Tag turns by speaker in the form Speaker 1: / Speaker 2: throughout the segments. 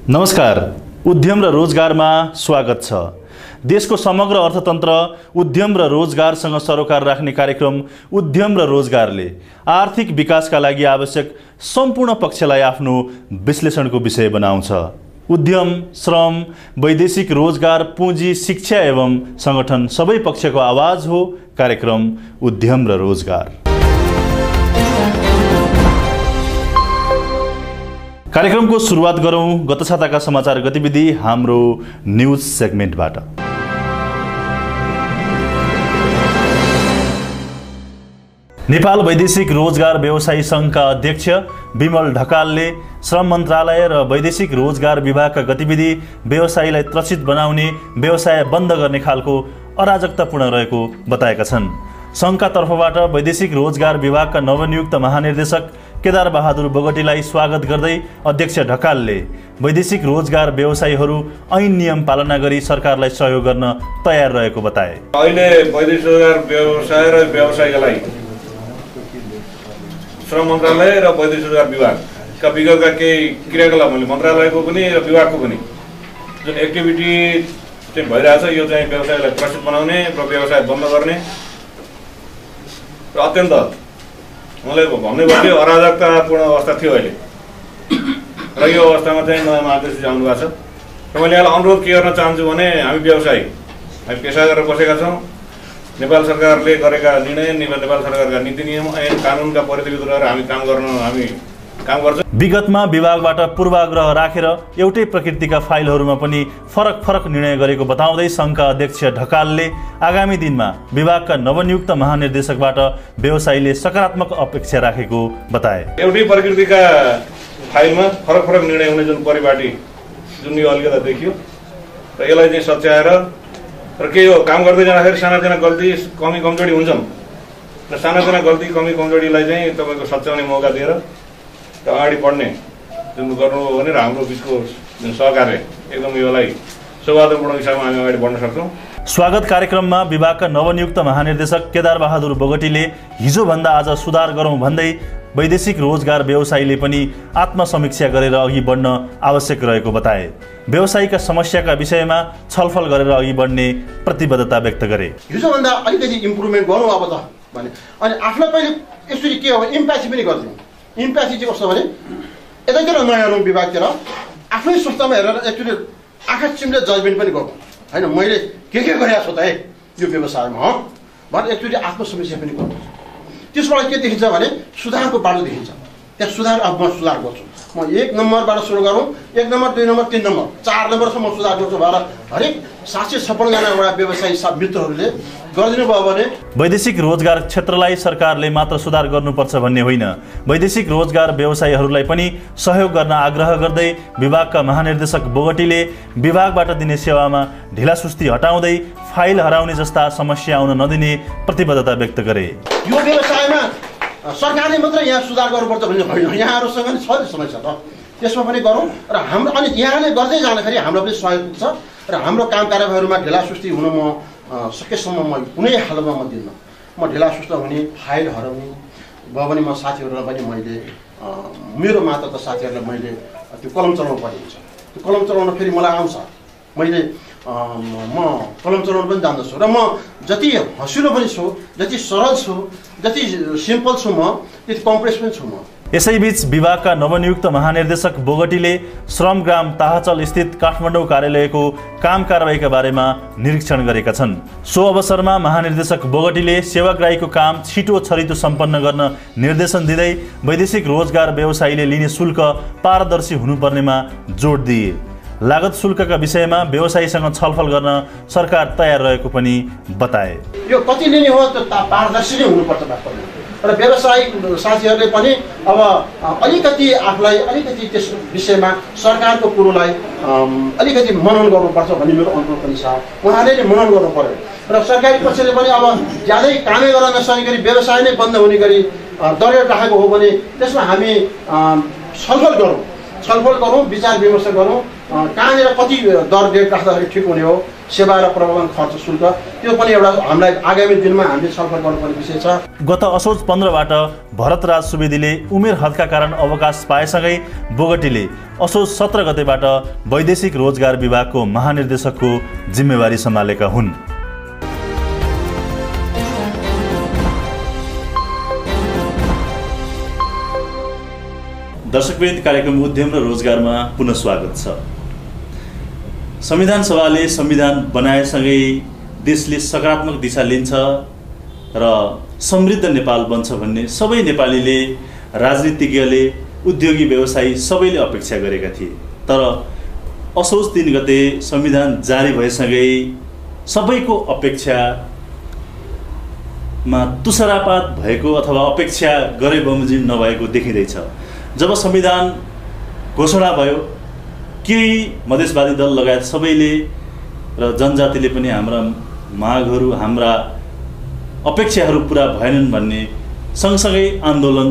Speaker 1: नमस्कार। उद्यम र रोजगारमा स्वागत छ। देशको समग्र अर्थतन्त्र उद्यम र रोजगारसँग सरोकार राख्ने कार्यक्रम उद्यम र रोजगारले आर्थिक विकासका लागि आवश्यक सम्पूर्ण पक्षलाई आफ्नो विश्लेषणको विषय बनाउँछ। उद्यम, श्रम, वैदेशिक रोजगार, पुँजी, शिक्षा एवं संगठन सबै पक्षको आवाज हो कार्यक्रम उद्यम र रोजगार। कार्यक्रमको सुरुवात गरौँ गत साताका समाचार गतिविधि हाम्रो न्यूज सेगमेन्टबाट। नेपाल वैदेशिक रोजगार व्यवसायी संघका अध्यक्ष विमल ढकालले श्रम मन्त्रालय र वैदेशिक रोजगार विभागका गतिविधि व्यवसायीलाई त्रसित बनाउने, व्यवसाय बन्द गर्ने खालको अराजकतापूर्ण रहेको बताएका छन्। संघका तर्फबाट वैदेशिक रोजगार विभागका नवनियुक्त महानिर्देशक केदार बहादुर बोगटीलाई स्वागत गर्दै अध्यक्ष ढकालले वैदेशिक रोजगार व्यवसायीहरू ऐन नियम पालना गरी सरकारलाई सहयोग गर्न तयार रहेको बताए।
Speaker 2: अहिले वैदेशिक रोजगार व्यवसाय र व्यवसायीलाई श्रम मन्त्रालय र वैदेशिक रोजगार विभागका विगतका केही क्रियाकलापहरूले मन्त्रालयको पनि र विभागको पनि जुन एक्टिभिटी चाहिँ भइरहेछ, यो चाहिँ व्यवसायलाई प्रशिक्षित बनाउने र व्यवसाय बन्द गर्ने र अत्यन्त मलाई भन्नै पर्यो अराजकतापूर्ण अवस्था थियो अहिले र यो अवस्थामा चाहिँ नयाँ महानिर्देशक आउनु भएको छ र मैले यहाँलाई अनुरोध के गर्न चाहन्छु भने हामी व्यवसायी हामी पेसा गरेर बसेका छौँ। नेपाल सरकारले गरेका निर्णय, नेपाल सरकारका नीति नियम, ऐन कानुनका परिधिभित्र रहेर हामी काम गर्छौँ।
Speaker 1: विगतमा विभागबाट पूर्वाग्रह राखेर एउटै प्रकृतिका फाइलहरूमा पनि फरक निर्णय गरेको बताउँदै संघका अध्यक्ष ढकालले आगामी दिनमा विभागका नवनियुक्त महानिर्देशकबाट व्यवसायीले सकारात्मक अपेक्षा राखेको बताए।
Speaker 2: एउटै प्रकृतिका फाइलमा फरक निर्णय हुने जुन परिपाटी जुन यो अलिकता देखियो र यसलाई चाहिँ सच्याएर र के हो काम गर्दै जाँदाखेरि सानातिना गल्ती कमी कमजोरी हुन्छन् र सानातिना गल्ती कमी कमजोरीलाई चाहिँ तपाईँको सच्याउने मौका दिएर र अगाडि बढ्ने जुन गर्नुभयो भने र हाम्रो बिचको जुन सहकार्य एकदम योलाई सौहार्दपूर्ण हिसाबमा हामी अगाडि बढ्न सक्छौँ।
Speaker 1: स्वागत कार्यक्रममा विभागका नवनियुक्त महानिर्देशक केदार बहादुर बोगटीले हिजोभन्दा आज सुधार गरौँ भन्दै वैदेशिक रोजगार व्यवसायीले पनि आत्मसमीक्षा गरेर अघि बढ्न आवश्यक रहेको बताए। व्यवसायीका समस्याका विषयमा छलफल गरेर अघि बढ्ने प्रतिबद्धता व्यक्त गरे।
Speaker 3: हिजोभन्दा अलिकति इम्प्रुभमेन्ट गरौँ अब त भने अनि आफूलाई पहिले यसरी के हो इम्प्यासी पनि गर्छौँ। इम्प्यासी चाहिँ कस्तो भने यतैतिर नहेरौँ, विभागतिर आफ्नै संस्थामा हेरेर एकचोटि आँखा चिम्ले जजमेन्ट पनि गरौँ होइन, मैले के गरेको छु त है यो व्यवसायमा भनेर एकचोटि आत्मसमीक्षा पनि गर्नु। त्यसबाट के देखिन्छ भने सुधारको बाटो देखिन्छ। त्यहाँ सुधार अब म सुधार गर्छु, म 1 नम्बरबाट सुरु गरौँ, 1 नम्बर 2 नम्बर 3 नम्बर 4 नम्बरसम्म सुधार गर्छु भनेर हरेक 756 जना एउटा व्यवसायी मित्रहरूले गरिदिनु भयो भने
Speaker 1: वैदेशिक रोजगार क्षेत्रलाई सरकारले मात्र सुधार गर्नुपर्छ भन्ने होइन, वैदेशिक रोजगार व्यवसायीहरूलाई पनि सहयोग गर्न आग्रह गर्दै विभागका महानिर्देशक बोगटीले विभागबाट दिने सेवामा ढिलासुस्ती हटाउँदै फाइल हराउने जस्ता समस्या आउन नदिने प्रतिबद्धता व्यक्त गरे।
Speaker 3: यो व्यवसायमा सरकारले मात्र यहाँ सुधार गर्नुपर्छ भन्ने होइन, यहाँहरूसँग नि छ नि समस्या त, त्यसमा पनि गरौँ र हाम्रो अनि यहाँले गर्दै जाँदाखेरि हाम्रो पनि सहयोग छ र हाम्रो काम कारबाहीहरूमा ढिलासुस्ती हुन म सकेसम्म म कुनै हालतमा म दिन्न। म ढिलासुस्त हुने, फाइल हराउने भयो भने म साथीहरूलाई पनि मैले मेरो मात्र त साथीहरूलाई मैले त्यो कलम चलाउनु पर्ने हुन्छ। त्यो कलम चलाउन फेरि मलाई आउँछ, मैले म कलम चलाउन पनि जान्दछु र म जति हँसिलो पनि छु, जति सरल छु, जति सिम्पल छु, म त्यति कम्प्रेस पनि छु म।
Speaker 1: यसैबीच विभागका नवनियुक्त महानिर्देशक बोगटीले श्रमग्राम ताहाचल स्थित काठमाडौँ कार्यालयको काम कारबाहीका बारेमा निरीक्षण गरेका छन्। सो अवसरमा महानिर्देशक बोगटीले सेवाग्राहीको काम छिटो छरितो सम्पन्न गर्न निर्देशन दिँदै वैदेशिक रोजगार व्यवसायीले लिने शुल्क पारदर्शी हुनुपर्नेमा जोड दिए। लागत शुल्कका विषयमा व्यवसायीसँग छलफल गर्न सरकार तयार रहेको पनि बताए।
Speaker 3: यो कति लिने हो त्यो पारदर्शी नै हुनुपर्छ र व्यवसायिक साथीहरूले पनि अब अलिकति आफूलाई अलिकति त्यस विषयमा सरकारको कुरोलाई अलिकति मनन गर्नुपर्छ भन्ने मेरो अनुरोध पनि छ। उहाँले नै मनन गर्नु पर्यो र सरकारी पक्षले पनि अब ज्यादै कामै गर्न नसक्ने गरी व्यवसाय नै बन्द हुने गरी दरेर राखेको हो भने त्यसमा हामी छलफल गरौँ, विचार विमर्श गरौँ कहाँनिर कति दर रेट राख्दाखेरि ठिक हुने हो, सेवा र प्रबन्धन खर्च शुल्क, त्यो पनि एउटा हामीलाई आगामी दिनमा हामीले छलफल गर्नुपर्ने विषय छ।
Speaker 1: गत असोज 15बाट भरतराज सुवेदीले उमेर हदका कारण अवकाश पाएसँगै बोगटीले असोज 17 गतेबाट वैदेशिक रोजगार विभागको महानिर्देशकको जिम्मेवारी सम्हालेका हुन्। दर्शकवृन्द, कार्यक्रम उद्यम र रोजगारमा पुनः स्वागत छ। संविधान सभाले संविधान बनाएसँगै देशले सकारात्मक दिशा लिन्छ र समृद्ध नेपाल बन्छ भन्ने सबै नेपालीले, राजनीतिज्ञले, उद्योगी व्यवसायी सबैले अपेक्षा गरेका थिए। तर असोज 3 गते संविधान जारी भएसँगै सबैको अपेक्षामा तुषारपात भएको अथवा अपेक्षा गरे बमोजिम नभएको देखिँदैछ। जब संविधान घोषणा भयो, केही मधेसवादी दल लगायत सबैले र जनजातिले पनि हाम्रा मागहरू, हाम्रा अपेक्षाहरू पुरा भएनन् भन्ने सँगसँगै आन्दोलन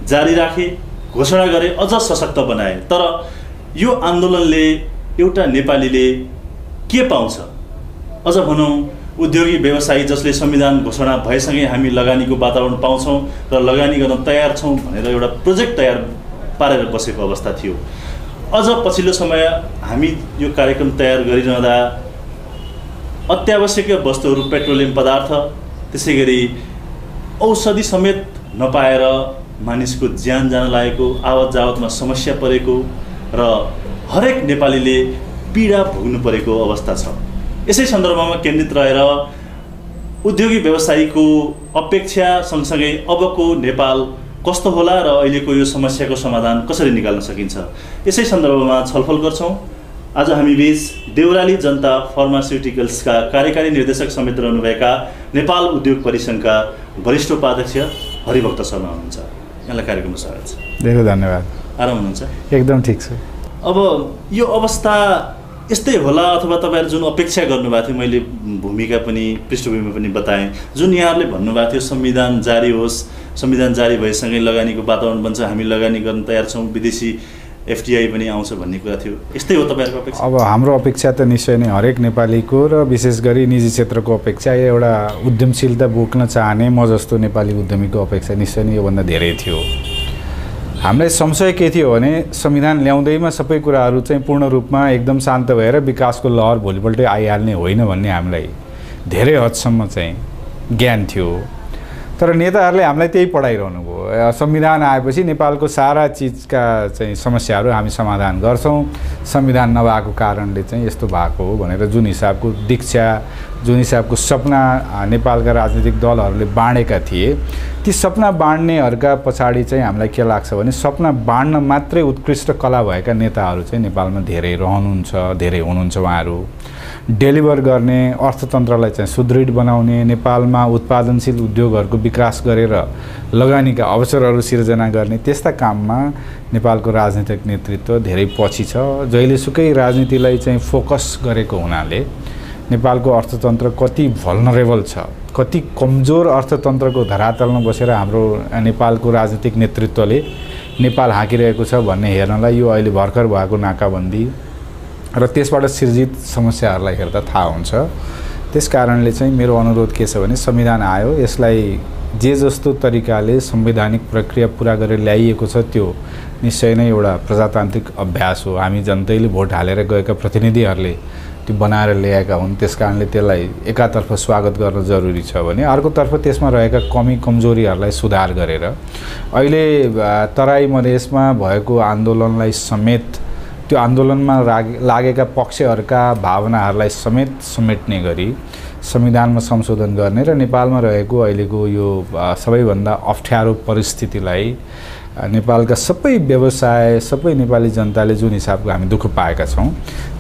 Speaker 1: जारी राखे, घोषणा गरे, अझ सशक्त बनाए। तर यो आन्दोलनले एउटा नेपालीले के पाउँछ? अझ भनौँ उद्योगी व्यवसायी जसले संविधान घोषणा भएसँगै हामी लगानीको वातावरण पाउँछौँ र लगानी गर्न तयार छौँ भनेर एउटा प्रोजेक्ट तयार पारेर बसेको अवस्था थियो। अझ पछिल्लो समय हामी यो कार्यक्रम तयार गरिरहँदा अत्यावश्यक वस्तुहरू, पेट्रोलियम पदार्थ, त्यसै गरी औषधि समेत नपाएर मानिसको ज्यान जान लागेको, आवत जावतमा समस्या परेको र हरेक नेपालीले पीडा भोग्नु परेको अवस्था छ। यसै सन्दर्भमा केन्द्रित रहेर उद्योगी व्यवसायीको अपेक्षा सँगसँगै अबको नेपाल कस्तो होला र अहिलेको यो समस्याको समाधान कसरी निकाल्न सकिन्छ, यसै सन्दर्भमा छलफल गर्छौँ। आज हामी बीच देउराली जनता फार्मास्युटिकल्सका कार्यकारी निर्देशक समेत रहनुभएका नेपाल उद्योग परिसङ्घका वरिष्ठ उपाध्यक्ष हरिभक्त शर्मा हुनुहुन्छ। यहाँलाई कार्यक्रममा स्वागत छ।
Speaker 4: धेरै धन्यवाद।
Speaker 1: आराम हुनुहुन्छ?
Speaker 4: एकदम ठिक छ।
Speaker 1: अब यो अवस्था यस्तै होला अथवा तपाईँहरू जुन अपेक्षा गर्नुभएको थियो, मैले भूमिका पनि पृष्ठभूमि पनि बताएँ, जुन यहाँहरूले भन्नुभएको थियो संविधान जारी होस्, संविधान जारी भएसँगै लगानीको वातावरण बन्छ, हामी लगानी गर्न तयार छौँ, विदेशी एफटिआई पनि आउँछ भन्ने कुरा थियो, यस्तै हो तपाईँहरूको अपेक्षा?
Speaker 4: अब हाम्रो अपेक्षा त निश्चय नै हरेक नेपालीको र विशेष गरी निजी क्षेत्रको अपेक्षा, एउटा उद्यमशीलता बोक्न चाहने म जस्तो नेपाली उद्यमीको अपेक्षा निश्चय नै योभन्दा धेरै थियो। हामीलाई संशय के थियो भने संविधान ल्याउँदैमा सबै कुराहरू चाहिँ पूर्ण रूपमा एकदम शान्त भएर विकासको लहर भोलिपल्टै आइहाल्ने होइन भन्ने हामीलाई धेरै हदसम्म चाहिँ ज्ञान थियो। तर नेताहरूले हामीलाई त्यही पढाइरहनु भयो। संविधान आएपछि नेपालको सारा चिजका चाहिँ समस्याहरू हामी समाधान गर्छौँ, संविधान नभएको कारणले चाहिँ यस्तो भएको हो भनेर जुन हिसाबको दीक्षा, जुन हिसाबको सपना नेपालका राजनीतिक दलहरूले बाँडेका थिए, ती सपना बाँड्नेहरूका पछाडि चाहिँ हामीलाई के लाग्छ भने सपना बाँड्न मात्रै उत्कृष्ट कला भएका नेताहरू चाहिँ नेपालमा धेरै रहनुहुन्छ, धेरै हुनुहुन्छ। उहाँहरू डेलिभर गर्ने, अर्थतन्त्रलाई चाहिँ सुदृढ बनाउने, नेपालमा उत्पादनशील उद्योगहरूको विकास गरेर लगानीका अवसरहरू सिर्जना गर्ने त्यस्ता काममा नेपालको राजनीतिक नेतृत्व धेरै पछि छ। जहिलेसुकै राजनीतिलाई चाहिँ फोकस गरेको हुनाले नेपालको अर्थतन्त्र कति भल्नरेबल छ, कति कमजोर अर्थतन्त्रको धरातलमा बसेर हाम्रो नेपालको राजनीतिक नेतृत्वले नेपाल हाँकिरहेको छ भन्ने हेर्नलाई यो अहिले भर्खर भएको नाकाबन्दी र त्यसबाट सिर्जित समस्याहरूलाई हेर्दा थाहा हुन्छ। त्यस कारणले चाहिँ मेरो अनुरोध के छ भने संविधान आयो, यसलाई जे जस्तो तरिकाले संवैधानिक प्रक्रिया पुरा गरेर ल्याइएको छ त्यो निश्चय नै एउटा प्रजातान्त्रिक अभ्यास हो। हामी जनताले भोट हालेर गएका प्रतिनिधिहरूले त्यो बनाएर ल्याएका हुन्, त्यस कारणले त्यसलाई एकातर्फ स्वागत गर्न जरुरी छ भने अर्कोतर्फ त्यसमा रहेका कमी कमजोरीहरूलाई सुधार गरेर अहिले तराई मधेसमा भएको आन्दोलनलाई समेत, त्यो आन्दोलनमा लागेका पक्षहरूका भावनाहरूलाई समेत समेट्ने गरी संविधानमा संशोधन गर्ने र नेपालमा रहेको अहिलेको यो सबैभन्दा अप्ठ्यारो परिस्थितिलाई नेपालका सबै व्यवसाय, सबै नेपाली जनताले जुन हिसाबको हामी दुःख पाएका छौँ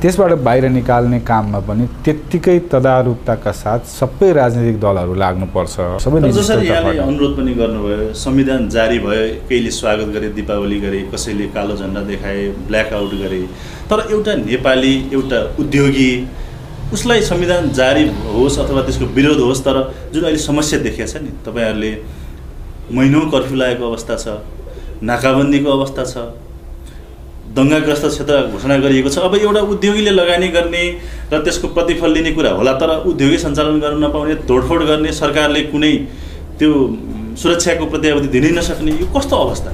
Speaker 4: त्यसबाट बाहिर निकाल्ने काममा पनि त्यत्तिकै तदारुकताका साथ सबै राजनीतिक दलहरू लाग्नुपर्छ। सबै
Speaker 1: जसरी यहाँले अनुरोध पनि गर्नुभयो, संविधान जारी भयो, केहीले स्वागत गरे, दीपावली गरे, कसैले कालो झन्डा देखाए, ब्ल्याकआउट गरे, तर एउटा नेपाली, एउटा उद्योगी उसलाई संविधान जारी होस् अथवा त्यसको विरोध होस्, तर जुन अहिले समस्या देखिएको छ नि, तपाईँहरूले महिनौँ कर्फ्यू लागेको अवस्था छ, नाकाबन्दीको अवस्था छ, दङ्गाग्रस्त क्षेत्र घोषणा गरिएको छ। अब एउटा उद्योगीले लगानी गर्ने र त्यसको प्रतिफल लिने कुरा होला, तर उद्योगी सञ्चालन गर्न नपाउने, तोडफोड गर्ने, सरकारले कुनै त्यो सुरक्षाको प्रत्याभूति दिनै नसक्ने, यो कस्तो अवस्था?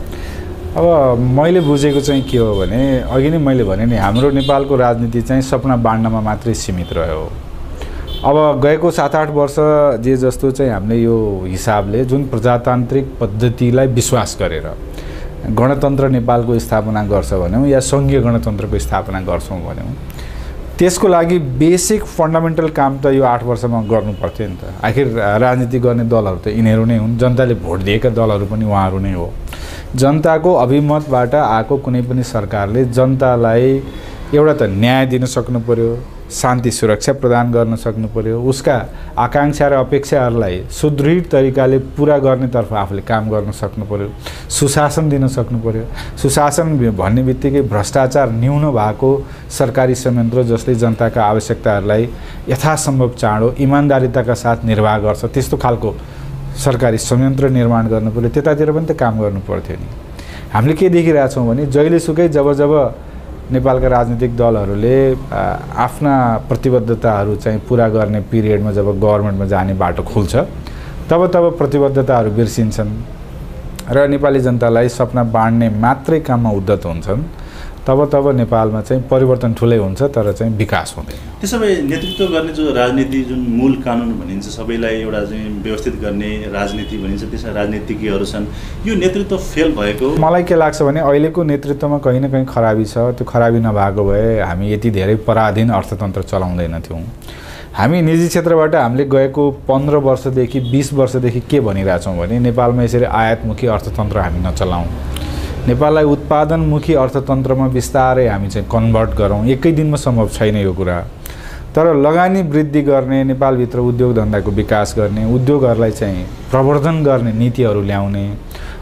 Speaker 4: अब मैले बुझेको चाहिँ के हो भने अघि नै मैले भने नि हाम्रो नेपालको राजनीति चाहिँ सपना बाँड्नमा मात्रै सीमित रह्यो। अब गएको 7-8 वर्ष जे जस्तो चाहिँ हामीले यो हिसाबले जुन प्रजातान्त्रिक पद्धतिलाई विश्वास गरेर गणतन्त्र नेपालको स्थापना गर्छ भन्यौँ या सङ्घीय गणतन्त्रको स्थापना गर्छौँ भन्यौँ, त्यसको लागि बेसिक फन्डामेन्टल काम त यो 8 वर्षमा गर्नु पर्थ्यो नि त। आखिर राजनीति गर्ने दलहरू त यिनीहरू नै हुन्, जनताले भोट दिएका दलहरू पनि उहाँहरू नै हो। जनताको अभिमतबाट आएको कुनै पनि सरकारले जनतालाई एउटा त न्याय दिन सक्नु पर्यो, शान्ति सुरक्षा प्रदान गर्न सक्नु पर्यो, उसका आकाङ्क्षा र अपेक्षाहरूलाई सुदृढ तरिकाले पुरा गर्नेतर्फ आफूले काम गर्न सक्नु पर्यो, सुशासन दिन सक्नु पर्यो। सुशासन भन्ने बित्तिकै भ्रष्टाचार न्यून भएको सरकारी संयन्त्र जसले जनताका आवश्यकताहरूलाई यथासम्भव चाँडो इमान्दारिताका साथ निर्वाह गर्छ त्यस्तो खालको सरकारी संयन्त्र निर्माण गर्नु पर्यो। त्यतातिर पनि त काम गर्नु पर्थ्यो नि। हामीले के देखिरहेछौँ भने जहिलेसुकै जब नेपालका राजनीतिक दलहरूले आफ्ना प्रतिबद्धताहरू चाहिँ पुरा गर्ने पिरियडमा जब गभर्नमेन्टमा जाने बाटो खुल्छ तब प्रतिबद्धताहरू बिर्सिन्छन् र नेपाली जनतालाई सपना बाँड्ने मात्रै काममा उद्धत हुन्छन्। तब नेपालमा चाहिँ परिवर्तन ठुलै हुन्छ तर चाहिँ विकास हुँदैन।
Speaker 1: त्यसो भए नेतृत्व गर्ने जो राजनीति जुन मूल कानुन भनिन्छ, सबैलाई एउटा चाहिँ व्यवस्थित गर्ने राजनीति भनिन्छ, त्यसमा राजनीतिज्ञहरू छन्, यो नेतृत्व फेल भएको
Speaker 4: मलाई के लाग्छ भने अहिलेको नेतृत्वमा कहीँ न कहीँ खराबी छ। त्यो खराबी नभएको भए हामी यति धेरै पराधीन अर्थतन्त्र चलाउँदैनथ्यौँ। हामी निजी क्षेत्रबाट हामीले गएको 15 वर्षदेखि 20 वर्षदेखि के भनिरहेछौँ भने नेपालमा यसरी आयातमुखी अर्थतन्त्र हामी नचलाउँ, नेपाललाई उत्पादनमुखी अर्थतन्त्रमा बिस्तारै हामी चाहिँ कन्भर्ट गरौँ। एकै दिनमा सम्भव छैन यो कुरा। तर लगानी वृद्धि गर्ने, नेपालभित्र उद्योग धन्दाको विकास गर्ने, उद्योगहरूलाई चाहिँ प्रवर्धन गर्ने नीतिहरू ल्याउने,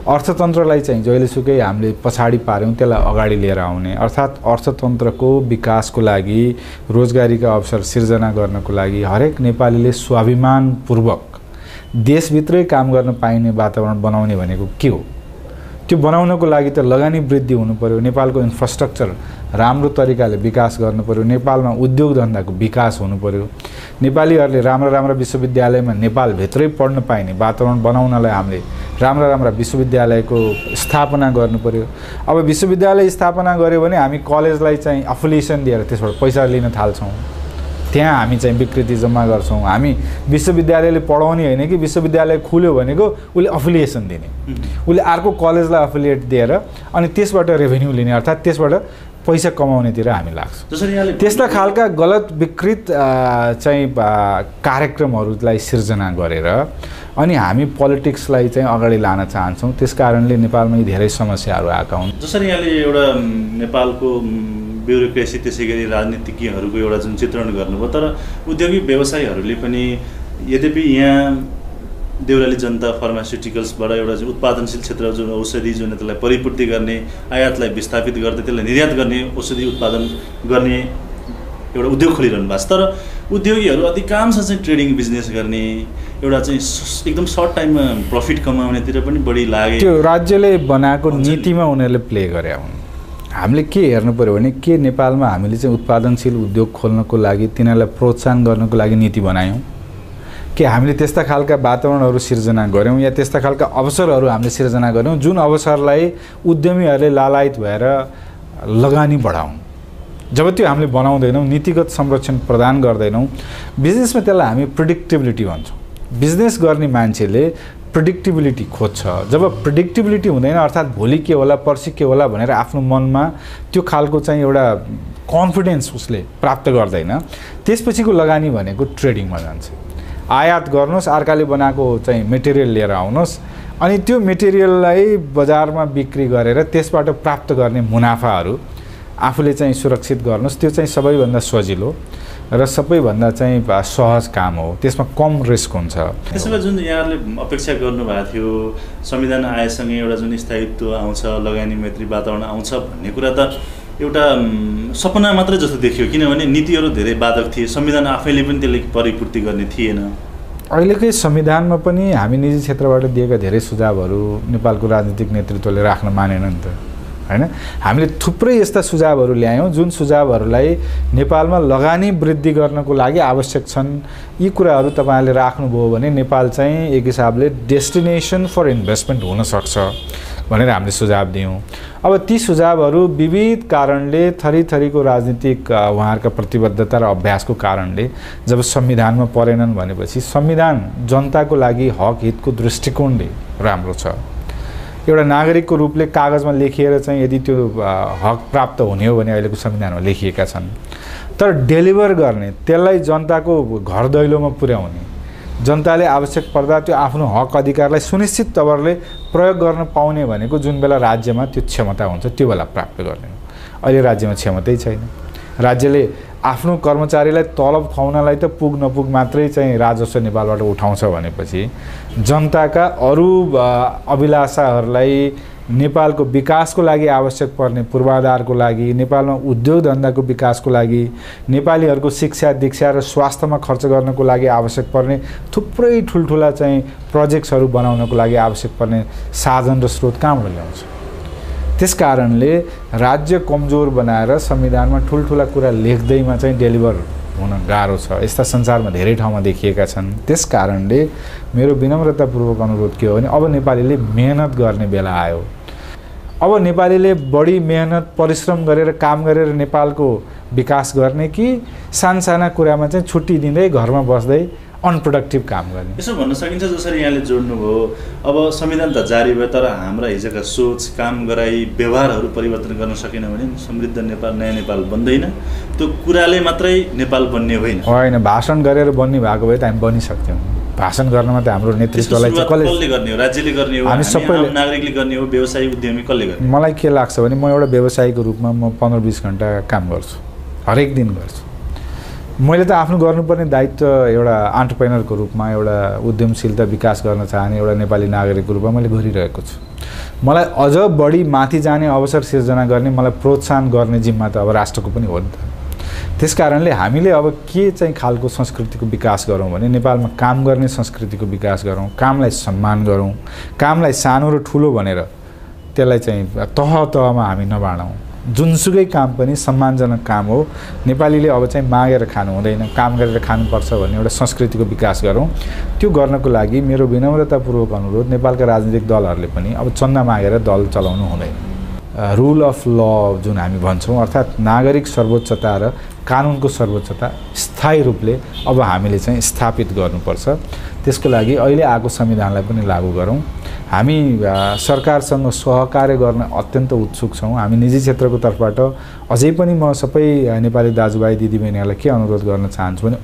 Speaker 4: अर्थतन्त्रलाई चाहिँ जहिलेसुकै हामीले पछाडि पार्यौँ त्यसलाई अगाडि लिएर आउने, अर्थात् अर्थतन्त्रको विकासको लागि, रोजगारीका अवसर सिर्जना गर्नको लागि हरेक नेपालीले स्वाभिमानपूर्वक देशभित्रै काम गर्न पाइने वातावरण बनाउने भनेको के हो? त्यो बनाउनको लागि त लगानी वृद्धि हुनु पर्यो, नेपालको इन्फ्रास्ट्रक्चर राम्रो तरिकाले विकास गर्नु पर्यो, नेपालमा उद्योग धन्दाको विकास हुनु पर्यो, नेपालीहरूले राम्रा विश्वविद्यालयमा नेपालभित्रै पढ्न पाइने वातावरण बनाउनलाई हामीले राम्रा विश्वविद्यालयको स्थापना गर्नु पर्यो। अब विश्वविद्यालय स्थापना गऱ्यो भने हामी कलेजलाई चाहिँ अफिलिएसन दिएर त्यसबाट पैसा लिन थाल्छौँ, त्यहाँ हामी चाहिँ विकृति जम्मा गर्छौँ। हामी विश्वविद्यालयले पढाउने होइन कि विश्वविद्यालय खुल्यो भनेको उसले अफिलिएसन दिने, उसले अर्को कलेजलाई अफिलिएट दिएर अनि त्यसबाट रेभेन्यू लिने, अर्थात् त्यसबाट पैसा कमाउनेतिर हामी लाग्छौँ। त्यस्ता खालका गलत विकृत चाहिँ कार्यक्रमहरूलाई सिर्जना गरेर अनि हामी पोलिटिक्सलाई चाहिँ अगाडि लान चाहन्छौँ। त्यस कारणले नेपालमा धेरै समस्याहरू आएका हुन्।
Speaker 1: जसरी यहाँले एउटा नेपालको ब्युरोक्रेसी त्यसै गरी राजनीतिज्ञहरूको एउटा जुन चित्रण गर्नुभयो, तर उद्योगी व्यवसायीहरूले पनि यद्यपि यहाँ देउराली जनता फार्मास्युटिकल्सबाट एउटा जुन उत्पादनशील क्षेत्र जुन औषधि जुन त्यसलाई परिपूर्ति गर्ने, आयातलाई विस्थापित गर्दै त्यसलाई निर्यात गर्ने, औषधि उत्पादन गर्ने एउटा उद्योग खोलिरहनु भएको छ। तर उद्योगीहरू अधिकांश चाहिँ ट्रेडिङ बिजनेस गर्ने, एउटा चाहिँ एकदम सर्ट टाइममा प्रफिट कमाउनेतिर पनि बढी लागे।
Speaker 4: त्यो राज्यले बनाएको नीतिमा उनीहरूले प्ले गरे हुन्। हामीले के हेर्नु पर्यो भने के नेपालमा हामीले चाहिँ उत्पादनशील उद्योग खोल्नको लागि तिनीहरूलाई प्रोत्साहन गर्नको लागि नीति बनायौँ, के हामीले त्यस्ता खालका वातावरणहरू सिर्जना गऱ्यौँ या त्यस्ता खालका अवसरहरू हामीले सिर्जना गऱ्यौँ जुन अवसरलाई उद्यमीहरूले लालायत भएर लगानी बढाउन्। जब त्यो हामीले बनाउँदैनौँ, नीतिगत संरक्षण प्रदान गर्दैनौँ, बिजनेसमा त्यसलाई हामी प्रिडिक्टेबिलिटी भन्छौँ। बिजनेस गर्ने मान्छेले प्रिडिक्टेबिलिटी खोज्छ। जब प्रिडिक्टेबिलिटी हुँदैन, अर्थात् भोलि के होला पर्सि के होला भनेर आफ्नो मनमा त्यो खालको चाहिँ एउटा कन्फिडेन्स उसले प्राप्त गर्दैन, त्यसपछिको लगानी भनेको ट्रेडिङमा जान्छ। आयात गर्नुहोस्, अर्काले बनाएको चाहिँ मेटेरियल लिएर आउनुहोस् अनि त्यो मेटेरियललाई बजारमा बिक्री गरेर त्यसबाट प्राप्त गर्ने मुनाफाहरू आफूले चाहिँ सुरक्षित गर्नुहोस्। त्यो चाहिँ सबैभन्दा सजिलो र सबैभन्दा चाहिँ सहज काम हो, त्यसमा कम रिस्क हुन्छ।
Speaker 1: त्यसो भए जुन यहाँहरूले अपेक्षा गर्नुभएको थियो संविधान आएसँगै एउटा जुन स्थायित्व आउँछ, लगानी मैत्री वातावरण आउँछ भन्ने कुरा त एउटा सपना मात्रै जस्तो देखियो, किनभने नीतिहरू धेरै बाधक थिए, संविधान आफैले पनि त्यसले परिपूर्ति गर्ने थिएन।
Speaker 4: अहिलेकै संविधानमा पनि हामी निजी क्षेत्रबाट दिएका धेरै सुझावहरू नेपालको राजनीतिक नेतृत्वले राख्न मानेन नि त। हैन। हामीले थुप्रै यस्ता सुझावहरू ल्यायौँ जुन सुझावहरूलाई नेपालमा लगानी वृद्धि गर्नको लागि आवश्यक छन्। यी कुराहरू तपाईँले राख्नुभयो भने नेपाल चाहिँ एक हिसाबले डेस्टिनेसन फर इन्भेस्टमेन्ट हुन सक्छ भनेर हामीले सुझाव दियौँ। अब ती सुझावहरू विविध कारणले थरीथरीको राजनीतिक उहाँहरूका प्रतिबद्धता र अभ्यासको कारणले जब संविधानमा परेनन् भनेपछि संविधान जनताको लागि हक हितको दृष्टिकोणले राम्रो छ। एउटा नागरिकको रूपले कागजमा लेखिएर चाहिँ यदि त्यो हक प्राप्त हुने हो भने अहिलेको संविधानमा लेखिएका छन्, तर डेलिभर गर्ने त्यसलाई जनताको घर दैलोमा पुर्याउने, जनताले आवश्यक पर्दा त्यो आफ्नो हक अधिकारलाई सुनिश्चित तवरले प्रयोग गर्न पाउने भनेको जुन बेला राज्यमा त्यो क्षमता हुन्छ त्यो बेला प्राप्त गर्ने हो। अहिले राज्यमा क्षमतै छैन। राज्यले आफ्नो कर्मचारीलाई तलब खुवाउनलाई त पुग नपुग मात्रै चाहिँ राजस्व नेपालबाट उठाउँछ भनेपछि जनताका अरू अभिलाषाहरूलाई नेपालको विकासको लागि आवश्यक पर्ने पूर्वाधारको लागि, नेपालमा उद्योग धन्दाको विकासको लागि, नेपालीहरूको शिक्षा दीक्षा र स्वास्थ्यमा खर्च गर्नको लागि आवश्यक पर्ने थुप्रै ठुल्ठुला चाहिँ प्रोजेक्ट्सहरू बनाउनको लागि आवश्यक पर्ने साधन र स्रोत कहाँबाट ल्याउँछ? त्यसकारणले राज्य कमजोर बनाएर संविधानमा ठुल्ठुला कुरा लेख्दैमा चाहिँ डेलिभर हुन गाह्रो छ। यस्ता संसारमा धेरै ठाउँमा देखिएका छन्। त्यसकारणले मेरो विनम्रतापूर्वक अनुरोध के हो भने अब नेपालीले मेहनत गर्ने बेला आयो। अब नेपालीले बढी मेहनत परिश्रम गरेर काम गरेर नेपालको विकास गर्ने कि सानसाना कुरामा चाहिँ छुट्टी दिँदै घरमा बस्दै अनप्रोडक्टिभ काम गर्ने?
Speaker 1: यसो भन्न सकिन्छ जसरी यहाँले जोड्नुभयो, अब संविधान त जारी भयो तर हाम्रा हिजोका सोच, काम गराई, व्यवहारहरू परिवर्तन गर्न सकेन भने समृद्ध नेपाल, नयाँ नेपाल बन्दैन। त्यो कुराले मात्रै नेपाल बन्ने होइन।
Speaker 4: भाषण गरेर बन्ने भएको भए त हामी बनिसक्थ्यौँ। भाषण गर्नमा त हाम्रो नेतृत्वलाई
Speaker 1: कसले गर्ने हो? राज्यले गर्ने हो, हामी सबै नागरिकले गर्ने हो, व्यवसायी उद्यमी कसले गर्ने?
Speaker 4: मलाई के लाग्छ भने म एउटा व्यवसायीको रूपमा म 15-20 घण्टा काम गर्छु, हरेक दिन गर्छु। मैले त आफ्नो गर्नुपर्ने दायित्व एउटा एन्टरप्रेनरको रूपमा, एउटा उद्यमशीलता विकास गर्न चाहने एउटा नेपाली नागरिकको रूपमा मैले गरिरहेको छु। मलाई अझ बढी माथि जाने अवसर सिर्जना गर्ने, मलाई प्रोत्साहन गर्ने जिम्मा त अब राष्ट्रको पनि हो नि त। त्यसकारणले हामीले अब के चाहिँ खालको संस्कृतिको विकास गरौँ भने नेपालमा काम गर्ने संस्कृतिको विकास गरौँ, कामलाई सम्मान गरौँ, कामलाई सानो र ठुलो भनेर त्यसलाई चाहिँ तह तहमा हामी नबाँडौँ। जुनसुकै काम पनि सम्मानजनक काम हो। नेपालीले अब चाहिँ मागेर खानु हुँदैन, काम गरेर खानुपर्छ भन्ने एउटा संस्कृतिको विकास गरौँ। त्यो गर्नको लागि मेरो विनम्रतापूर्वक अनुरोध नेपालका राजनीतिक दलहरूले पनि अब चन्दा मागेर दल चलाउनु हुँदैन। रुल अफ ल जुन हामी भन्छौँ, अर्थात् नागरिक सर्वोच्चता र कानुनको सर्वोच्चता स्थायी रूपले अब हामीले चाहिँ स्थापित गर्नुपर्छ। त्यसको लागि अहिले आएको संविधानलाई पनि लागू गरौँ। हामी सरकारसँग सहकार्य गर्न अत्यन्त उत्सुक छौँ। हामी निजी क्षेत्रको तर्फबाट अझै पनि म सबै नेपाली दाजुभाइ दिदीबहिनीहरूलाई के अनुरोध गर्न चाहन्छु भने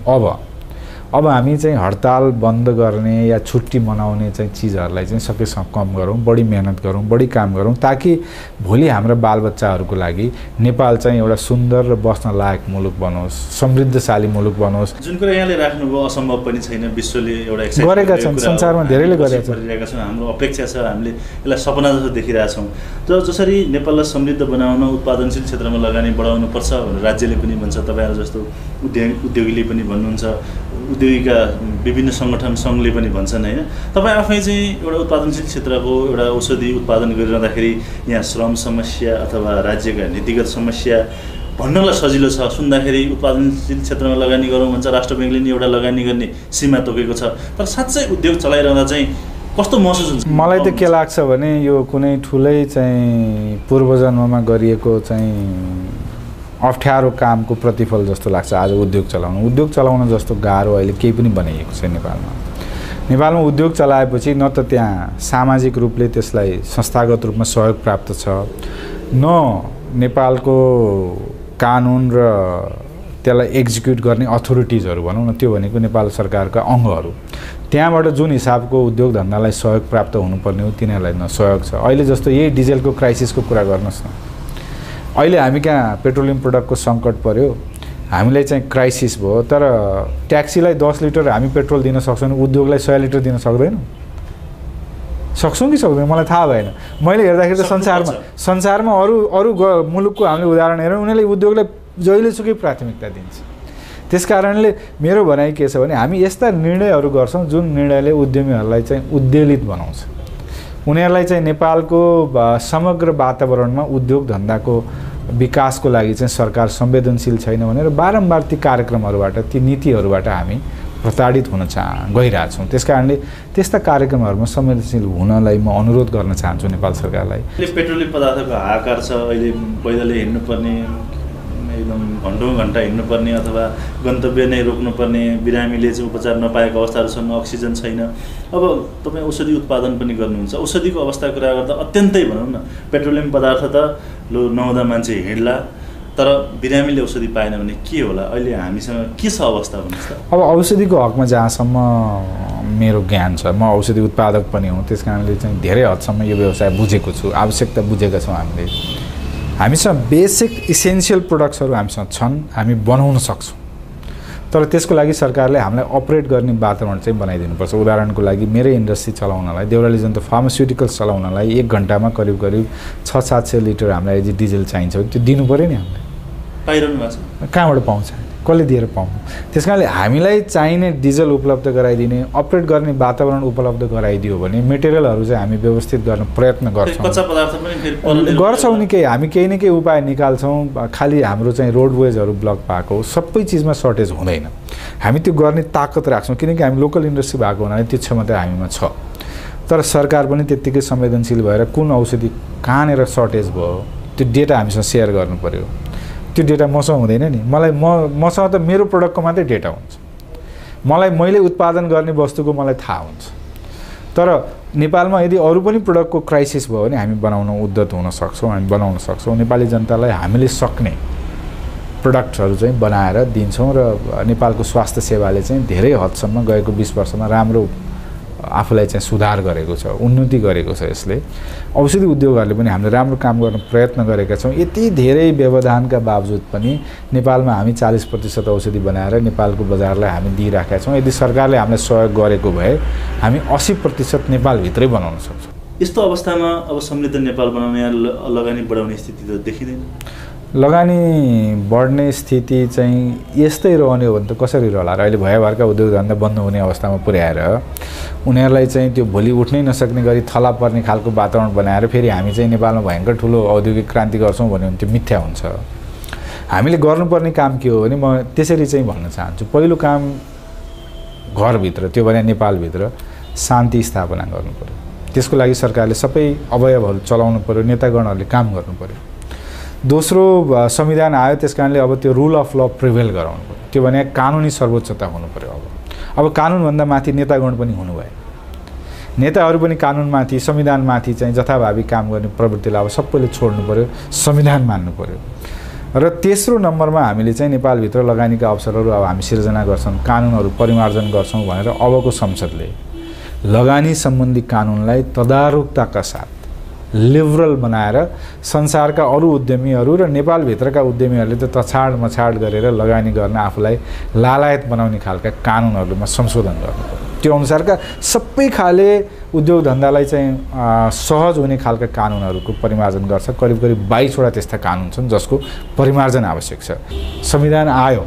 Speaker 4: अब हामी चाहिँ हडताल बन्द गर्ने या छुट्टी मनाउने चाहिँ चिजहरूलाई चाहिँ सकेसम्म कम गरौँ, बढी मेहनत गरौँ, बढी काम गरौँ, ताकि भोलि हाम्रा बालबच्चाहरूको लागि नेपाल चाहिँ एउटा सुन्दर र बस्न लायक मुलुक बनोस्, समृद्धशाली मुलुक बनोस्।
Speaker 1: जुन कुरा यहाँले राख्नुभयो असम्भव पनि छैन, विश्वले एउटा
Speaker 4: गरेका छन्, संसारमा धेरैले गरेका
Speaker 1: छन्। हाम्रो अपेक्षा छ, हामीले यसलाई सपना जस्तो देखिरहेछौँ। जसरी नेपाललाई समृद्ध बनाउन उत्पादनशील क्षेत्रमा लगानी बढाउनुपर्छ भनेर राज्यले पनि भन्छ, तपाईँहरू जस्तो उद्योगीले पनि भन्नुहुन्छ, उद्योगीका विभिन्न सङ्गठन सङ्घले पनि भन्छन् होइन। तपाईँ आफै चाहिँ एउटा उत्पादनशील क्षेत्रको एउटा औषधि उत्पादन गरिरहँदाखेरि यहाँ श्रम समस्या अथवा राज्यका नीतिगत समस्या भन्नलाई सजिलो छ, सुन्दाखेरि उत्पादनशील क्षेत्रमा लगानी गरौँ भन्छ, राष्ट्र ब्याङ्कले नि एउटा लगानी गर्ने सीमा तोकेको छ, तर साँच्चै उद्योग चलाइरहँदा चाहिँ कस्तो महसुस हुन्छ?
Speaker 4: मलाई त के लाग्छ भने यो कुनै ठुलै चाहिँ पूर्वजन्ममा गरिएको चाहिँ अप्ठ्यारो कामको प्रतिफल जस्तो लाग्छ आज उद्योग चलाउन जस्तो गाह्रो अहिले केही पनि बनाइएको छैन नेपालमा उद्योग चलाएपछि न त त्यहाँ सामाजिक रूपले त्यसलाई संस्थागत रूपमा सहयोग प्राप्त छ, न नेपालको कानुन र त्यसलाई एक्जिक्युट गर्ने अथोरिटिजहरू भनौँ न, त्यो भनेको नेपाल सरकारका अङ्गहरू, त्यहाँबाट जुन हिसाबको उद्योग धन्दालाई सहयोग प्राप्त हुनुपर्ने हो तिनीहरूलाई न सहयोग छ। अहिले जस्तो यही डिजेलको क्राइसिसको कुरा गर्नुहोस् न, अहिले हामी कहाँ पेट्रोलियम प्रोडक्टको सङ्कट पर्यो, हामीलाई चाहिँ क्राइसिस भयो, तर ट्याक्सीलाई 10 लिटर हामी पेट्रोल दिन सक्छौँ, उद्योगलाई 100 लिटर दिन सक्दैनौँ? सक्छौँ कि सक्दैन मलाई थाहा भएन। मैले हेर्दाखेरि त संसारमा अरू मुलुकको हामीले उदाहरण हेरौँ, उनीहरूले उद्योगलाई जहिलेसुकै प्राथमिकता दिन्छ। त्यसकारणले मेरो भनाइ के छ भने हामी यस्ता निर्णयहरू गर्छौँ जुन निर्णयले उद्यमीहरूलाई चाहिँ उद्वेलित बनाउँछ, उनीहरूलाई चाहिँ नेपालको समग्र वातावरणमा उद्योग धन्दाको विकासको लागि चाहिँ सरकार संवेदनशील छैन भनेर बारम्बार ती कार्यक्रमहरूबाट ती नीतिहरूबाट हामी प्रताडित हुन गइरहेछौँ। त्यसकारणले त्यस्ता कार्यक्रमहरूमा संवेदनशील हुनलाई म अनुरोध गर्न चाहन्छु नेपाल सरकारलाई।
Speaker 1: पेट्रोलियम पदार्थको हाहाकार छ, अहिले पैदलै हिँड्नुपर्ने, एकदम घन्टौँ घन्टा हिँड्नुपर्ने अथवा गन्तव्य नै रोक्नुपर्ने, बिरामीले चाहिँ उपचार नपाएको अवस्थाहरू छन्, अक्सिजन छैन। अब तपाईँ औषधि उत्पादन पनि गर्नुहुन्छ, औषधिको अवस्था कुरा गर्दा अत्यन्तै भनौँ न, पेट्रोलियम पदार्थ त लो नहुँदा मान्छे हिँड्ला, तर बिरामीले औषधि पाएन भने के होला? अहिले हामीसँग के छ अवस्था भन्नुहोस् त? अब
Speaker 4: औषधिको हकमा जहाँसम्म मेरो ज्ञान छ, म औषधि उत्पादक पनि हुँ, त्यस कारणले चाहिँ धेरै हदसम्म यो व्यवसाय बुझेको छु, आवश्यकता बुझेका छौँ हामीले। हामीसँग बेसिक इसेन्सियल प्रोडक्ट्सहरू हामीसँग छन्, हामी बनाउन सक्छौँ, तर त्यसको लागि सरकारले हामीलाई अपरेट गर्ने वातावरण चाहिँ बनाइदिनुपर्छ। उदाहरणको लागि मेरै इन्डस्ट्री चलाउनलाई, देउराली जनता फार्मास्युटिकल्स चलाउनलाई 1 घन्टामा करिब 600-700 लिटर हामीलाई यदि डिजल चाहिन्छ त्यो दिनु पऱ्यो नि। हामीले
Speaker 1: पाइरहनु भएको छ,
Speaker 4: कहाँबाट पाउँछ, कसले दिएर पाउनु? त्यस कारणले हामीलाई चाहिने डिजल उपलब्ध गराइदिने, अपरेट गर्ने वातावरण उपलब्ध गराइदियो भने मेटेरियलहरू चाहिँ हामी व्यवस्थित गर्न प्रयत्न गर्छौँ।
Speaker 1: कच्चा पदार्थ पनि
Speaker 4: गर्छौँ नि, हामी केही न केही उपाय निकाल्छौँ। खालि हाम्रो चाहिँ रोडवेजहरू ब्लक भएको, सबै चिजमा सर्टेज हुँदैन। हामी त्यो गर्ने ताकत राख्छौँ किनकि हामी लोकल इन्डस्ट्री भएको हुनाले त्यो क्षमता हामीमा छ। तर सरकार पनि त्यत्तिकै संवेदनशील भएर कुन औषधि कहाँनिर सर्टेज भयो त्यो डेटा हामीसँग सेयर गर्नु पऱ्यो। त्यो डेटा मसँग हुँदैन नि। मसँग त मेरो प्रडक्टको मात्रै डेटा हुन्छ, मैले उत्पादन गर्ने वस्तुको मलाई थाहा हुन्छ। तर नेपालमा यदि अरू पनि प्रडक्टको क्राइसिस भयो भने हामी बनाउन उद्यत हुन सक्छौँ, हामी बनाउन सक्छौँ। नेपाली जनतालाई हामीले सक्ने प्रडक्टहरू चाहिँ बनाएर दिन्छौँ र नेपालको स्वास्थ्य सेवाले चाहिँ धेरै हदसम्म गएको 20 वर्षमा राम्रो आफूलाई चाहिँ सुधार गरेको छ, उन्नति गरेको छ। यसले औषधि उद्योगहरूले पनि हामीले राम्रो काम गर्न प्रयत्न गरेका छौँ। यति धेरै व्यवधानका बावजुद पनि नेपालमा हामी 40% औषधि बनाएर नेपालको बजारलाई हामी दिइराखेका छौँ। यदि सरकारले हामीलाई सहयोग गरेको भए हामी 80% नेपालभित्रै बनाउन सक्छौँ।
Speaker 1: यस्तो अवस्थामा अब समृद्ध नेपाल बनाउने या लगानी बढाउने स्थिति त देखिँदैन।
Speaker 4: लगानी बढ्ने स्थिति चाहिँ यस्तै रहने हो भने त कसरी रहला र? अहिले भयभरका उद्योग धन्दा बन्द हुने अवस्थामा पुर्याएर उनीहरूलाई चाहिँ त्यो भोलि उठ्नै नसक्ने गरी थला पर्ने खालको वातावरण बनाएर फेरि हामी चाहिँ नेपालमा भयङ्कर ठुलो औद्योगिक क्रान्ति गर्छौँ भन्यो भने त्यो मिथ्या हुन्छ। हामीले गर्नुपर्ने काम के हो भने म त्यसरी चाहिँ भन्न चाहन्छु। पहिलो काम घरभित्र, त्यो भने नेपालभित्र शान्ति स्थापना गर्नु पर्यो। त्यसको लागि सरकारले सबै अवयवहरू चलाउनु पर्यो, नेतागणहरूले काम गर्नु पर्यो। दोस्रो, संविधान आयो, त्यस कारणले अब त्यो रुल अफ ल प्रिभेल गराउनु पर्यो। त्यो भने कानुनी सर्वोच्चता हुनु पर्यो। अब कानुनभन्दा माथि नेतागण पनि हुनु भयो। नेताहरू पनि कानुनमाथि, संविधानमाथि चाहिँ जथाभावी काम गर्ने प्रवृत्तिलाई अब सबैले छोड्नु पर्यो, संविधान मान्नु पर्यो। र तेस्रो नम्बरमा हामीले चाहिँ नेपालभित्र लगानीका अवसरहरू अब हामी सिर्जना गर्छौँ, कानुनहरू परिमार्जन गर्छौँ भनेर अबको संसदले लगानी सम्बन्धी कानुनलाई तदारुकताका साथ लिबरल बनाएर संसारका अरू उद्यमीहरू र नेपालभित्रका उद्यमीहरूले त तछाड मछाड गरेर लगानी गर्न आफूलाई लालायत बनाउने खालका कानुनहरूमा संशोधन गर्नुपर्छ। त्यो अनुसारका सबै खाले उद्योग धन्दालाई चाहिँ सहज हुने खालका कानुनहरूको परिमार्जन गर्छ। करिब 22वटा त्यस्ता कानुन छन् जसको परिमार्जन आवश्यक छ। संविधान आयो,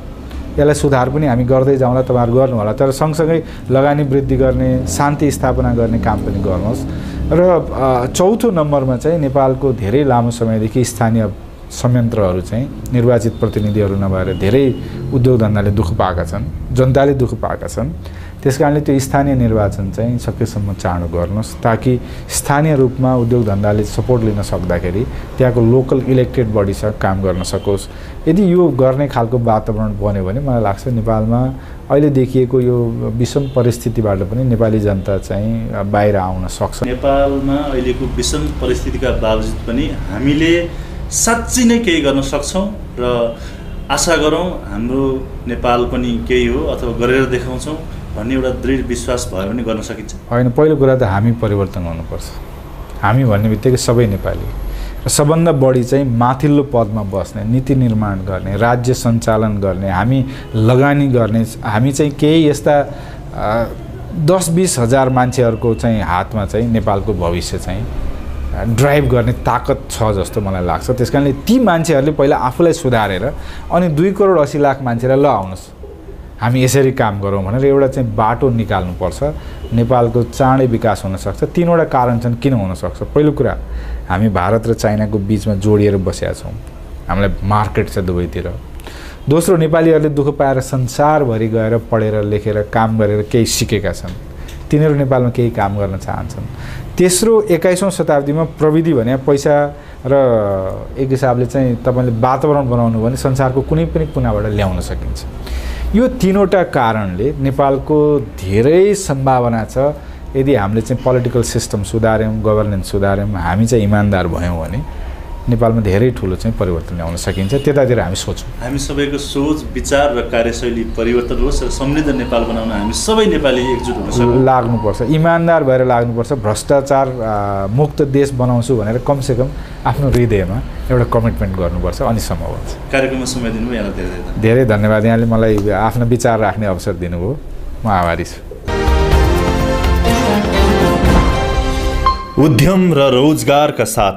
Speaker 4: यसलाई सुधार पनि हामी गर्दै जाउँला, तपाईँहरू गर्नु होला। तर सँगसँगै लगानी वृद्धि गर्ने, शान्ति स्थापना गर्ने काम पनि गर्नुहोस्। र चौथो नम्बरमा चाहिँ नेपालको धेरै लामो समयदेखि स्थानीय संयन्त्रहरू चाहिँ निर्वाचित प्रतिनिधिहरू नभएर धेरै उद्योग धन्दाले दुःख पाएका छन्, जनताले दुःख पाएका छन्। त्यसकारणले त्यो स्थानीय निर्वाचन चाहिँ सकेसम्म चाँडो गर्नुहोस् ताकि स्थानीय रूपमा उद्योग धन्दाले सपोर्ट लिन सक्दाखेरि त्यहाँको लोकल इलेक्टेड बडीसँग काम गर्न सकोस्। यदि यो गर्ने खालको वातावरण बन्यो भने मलाई लाग्छ नेपालमा अहिले देखिएको यो विषम परिस्थितिबाट पनि नेपाली जनता चाहिँ बाहिर आउन सक्छ।
Speaker 1: नेपालमा अहिलेको विषम परिस्थितिका बावजुद पनि हामीले साँच्चै नै केही गर्न सक्छौँ र आशा गरौँ हाम्रो नेपाल पनि केही हो अथवा गरेर देखाउँछौँ भन्ने एउटा दृढ विश्वास भयो भने गर्न सकिन्छ।
Speaker 4: होइन, पहिलो कुरा त हामी परिवर्तन गर्नुपर्छ। हामी भन्ने बित्तिकै सबै नेपाली र सबभन्दा बढी चाहिँ माथिल्लो पदमा बस्ने, नीति निर्माण गर्ने, राज्य सञ्चालन गर्ने, हामी लगानी गर्ने, हामी चाहिँ केही यस्ता 10-20 हजार मान्छेहरूको चाहिँ हातमा चाहिँ नेपालको भविष्य चाहिँ ड्राइभ गर्ने ताकत छ जस्तो मलाई लाग्छ। त्यसकारणले ती मान्छेहरूले पहिला आफूलाई सुधारेर अनि 2 करोड 80 लाख मान्छेलाई ल आउनुहोस् हामी यसरी काम गरौँ भनेर एउटा चाहिँ बाटो निकाल्नुपर्छ। नेपालको चाँडै विकास हुनसक्छ। 3वटा कारण छन् किन हुनसक्छ। पहिलो कुरा, हामी भारत र चाइनाको बिचमा जोडिएर बसेका छौँ, हामीलाई मार्केट छ दुवैतिर। दोस्रो, नेपालीहरूले दुःख पाएर संसारभरि गएर पढेर लेखेर काम गरेर केही सिकेका छन्, तिनीहरू नेपालमा केही काम गर्न चाहन्छन्। तेस्रो, 21औं शताब्दीमा प्रविधि भने पैसा र एक हिसाबले चाहिँ तपाईँले वातावरण बनाउनु भने संसारको कुनै पनि कुनाबाट ल्याउन सकिन्छ। यो 3वटा कारणले नेपालको धेरै सम्भावना छ। यदि हामीले चाहिँ पोलिटिकल सिस्टम सुधार्यौँ, गभर्नेन्स सुधार्यौँ, हामी चाहिँ इमान्दार भयौँ भने नेपालमा धेरै ठुलो चाहिँ परिवर्तन ल्याउन सकिन्छ। त्यतातिर हामी सोचौँ।
Speaker 1: हामी सबैको सोच, विचार र कार्यशैली परिवर्तन होस् र समृद्ध नेपाल बनाउन हामी सबै नेपाली एकजुट हुन सक्छौँ।
Speaker 4: लाग्नुपर्छ, इमान्दार भएर लाग्नुपर्छ। भ्रष्टाचार मुक्त देश बनाउँछु भनेर कमसेकम आफ्नो हृदयमा एउटा कमिटमेन्ट गर्नुपर्छ, अनि सम्भव हुन्छ।
Speaker 1: कार्यक्रममा समय दिनुभयो यहाँलाई धेरै
Speaker 4: धेरै धन्यवाद। यहाँले मलाई आफ्नो विचार राख्ने अवसर दिनुभयो, म आभारी छु।
Speaker 1: उद्यम र रोजगारका साथ